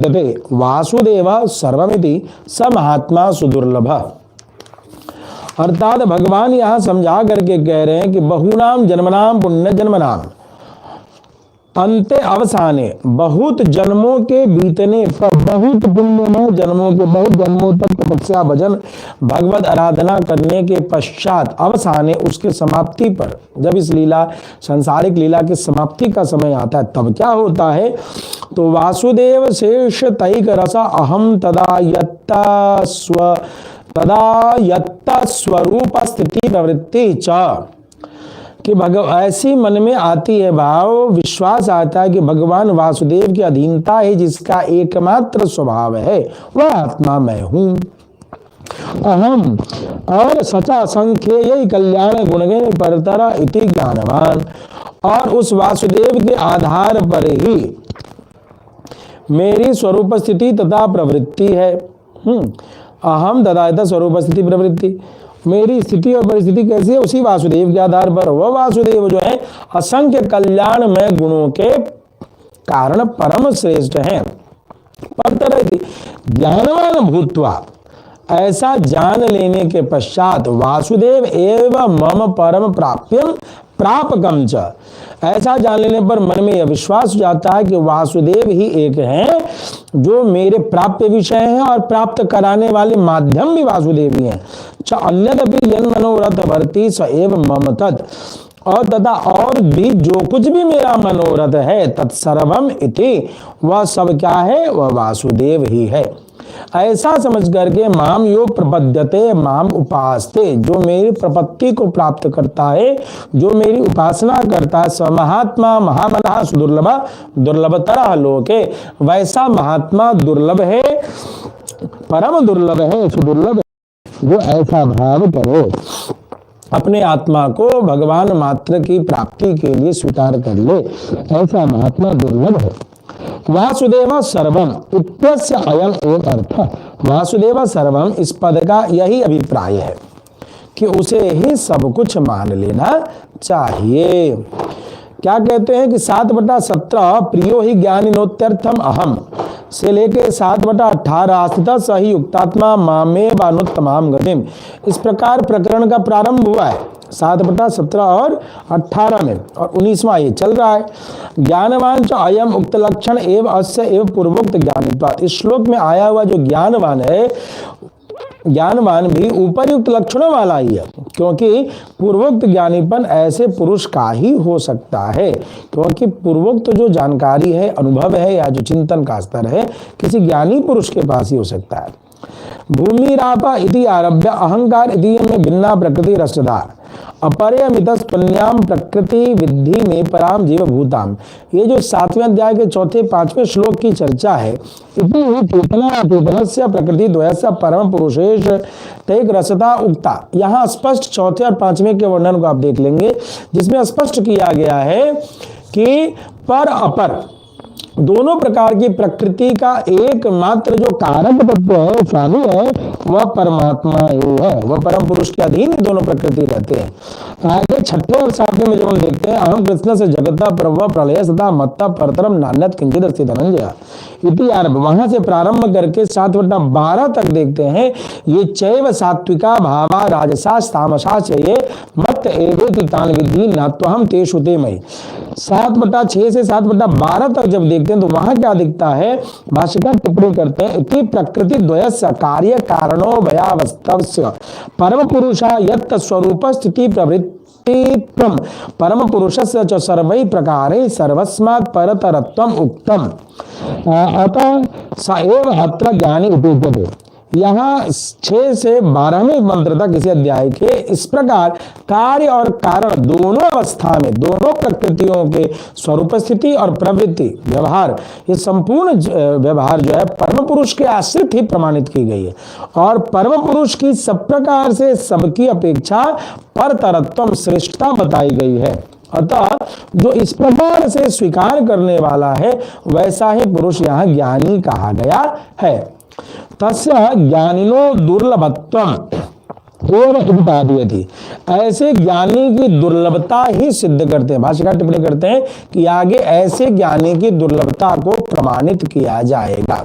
वासुदेव सर्वमिति स महात्मा सुदुर्लभ। अर्थात भगवान यहाँ समझा करके कह रहे हैं कि बहुनाम जन्मनाम पुण्य जन्मनाम, अंते अवसाने, बहुत जन्मों के बीतने पर, बहुत पुण्यमय जन्मों के, बहुत जन्मों तक तपस्या भजन भगवत आराधना करने के पश्चात, अवसाने उसके समाप्ति पर, जब इस लीला सांसारिक लीला की समाप्ति का समय आता है तब क्या होता है, तो वासुदेव शेष तैक रसा अहम तदा यत्ता स्वरूप स्थिति प्रवृत्ति च, कि ऐसी मन में आती है भाव, विश्वास आता है कि भगवान वासुदेव की अधीनता है, जिसका एकमात्र स्वभाव है वह आत्मा मैं हूं। अहम और सचा संख्य यही कल्याण गुणगण परतरा इति ज्ञानवान, और उस वासुदेव के आधार पर ही मेरी स्वरूप स्थिति तथा प्रवृत्ति है। अहम तथा स्वरूप स्थिति प्रवृत्ति, मेरी स्थिति और परिस्थिति कैसी है, उसी वासुदेव के आधार पर। वह वासुदेव जो है असंख्य कल्याण में गुणों के कारण परम श्रेष्ठ हैं। ज्ञानवान भूत्वा, ऐसा जान लेने के पश्चात, वासुदेव एवं मम परम प्राप्यम प्रापकम च, ऐसा जान लेने पर मन में यह विश्वास हो जाता है कि वासुदेव ही एक हैं जो मेरे प्राप्य विषय हैं, और प्राप्त कराने वाले माध्यम भी वासुदेव ही हैं। च अन्यदपि यन मनोरथ भरती स एव मम तत्, और तथा और भी जो कुछ भी मेरा मनोरथ है, तत्सर्वम इति, वह सब क्या है, वह वासुदेव ही है। ऐसा समझ करके माम यो प्रपद्यते माम उपासते, जो मेरी प्रपत्ति को प्राप्त करता है, जो मेरी उपासना करता है, स महात्मा महामनः सुदुर्लभ दुर्लभतरः लोके, वैसा महात्मा दुर्लभ है, परम दुर्लभ है, सुदुर्लभ है, जो ऐसा भाव करो, अपने आत्मा को भगवान मात्र की प्राप्ति के लिए स्वीकार कर ले, ऐसा महात्मा दुर्लभ है। वासुदेव सर्वम इत्यस्य अयम एक अर्थ, वासुदेव सर्वम इस पद का यही अभिप्राय है कि उसे ही सब कुछ मान लेना चाहिए। क्या कहते हैं कि 7/17 प्रियो ही ज्ञानिनोत्यर्थम अहम से लेके 7/18 स्थित सही युक्तात्मा मामे वानुत्तमाम गतिम, इस प्रकार प्रकरण का प्रारंभ हुआ है 7/17 और 18 में, और 19वां ये चल रहा है। ज्ञानवान च अयम उक्त लक्षण एव अस्य एव पूर्वोक्त ज्ञानित्वात्, इस श्लोक में आया हुआ जो ज्ञानवान है, ज्ञानवान भी उपरयुक्त लक्षणों वाला ही है, क्योंकि पूर्वोक्त ज्ञानीपन ऐसे पुरुष का ही हो सकता है, क्योंकि पूर्वोक्त जो जानकारी है, अनुभव है, या जो चिंतन का स्तर है, किसी ज्ञानी पुरुष के पास ही हो सकता है। भूमिरापा इति आरभ्य अहंकार इति में भिन्ना प्रकृति रसदार अपरिमितस्त्वन्याम प्रकृति विद्धि में पराम जीव भूताम, ये जो 7वें अध्याय के 4-5वें श्लोक की चर्चा है, इति चेतना चेतनस्य प्रकृति द्वयस्य परम पुरुषेश तैक रसता उक्ता, यहाँ स्पष्ट 4 और 5वें के वर्णन को आप देख लेंगे, जिसमें स्पष्ट किया गया है कि पर अपर दोनों प्रकार की प्रकृति का एकमात्र जो कारक तत्व है, स्वामी है, वह परमात्मा ही है, वह परम पुरुष के अधीन दोनों प्रकृति रहते हैं। आगे 6 और 7 में जब हम देखते हैं, अहम कृष्ण से जगता प्रभव प्रलय सदा मत्ता परतरम नान्यत किंचित अस्ति धनंजय इति आरंभ, वहां से प्रारंभ करके 7/12 तक देखते हैं, ये चैव सात्विका भावा राजसा तामसा ये मत एवेति तान विद्धि नात्वहम तेषु ते मयि। 7/6 से 7/12 तक जब देखते हैं तो वहां क्या दिखता है, भाष्यकार टिप्पणी करते हैं, इति प्रकृति द्वयस्य कार्य कारणो भयावस्थस्य परम पुरुषा यत् स्वरूप स्थिति प्रवृत्ति परम पुरुषस्य च सर्वै प्रकारे सर्वस्मात् परतरत्वम उक्तम अतः स एव अत्र ज्ञानी उपयुज्यते। यहाँ 6 से 12वें मंत्र तक इस अध्याय के इस प्रकार कार्य और कारण दोनों अवस्था में, दोनों प्रकृतियों के स्वरूप स्थिति और प्रवृत्ति व्यवहार, ये संपूर्ण व्यवहार जो है परम पुरुष के आश्रित ही प्रमाणित की गई है, और परम पुरुष की सब प्रकार से सबकी अपेक्षा परतरत्व श्रेष्ठता बताई गई है। अतः जो इस प्रकार से स्वीकार करने वाला है, वैसा ही पुरुष यहाँ ज्ञानी कहा गया है। तस्य ज्ञानिनो दुर्लभत्वम थी, ऐसे ज्ञानी की दुर्लभता ही सिद्ध करते हैं। भाष्यकार टिप्पणी करते हैं कि आगे ऐसे ज्ञानी की दुर्लभता को प्रमाणित किया जाएगा।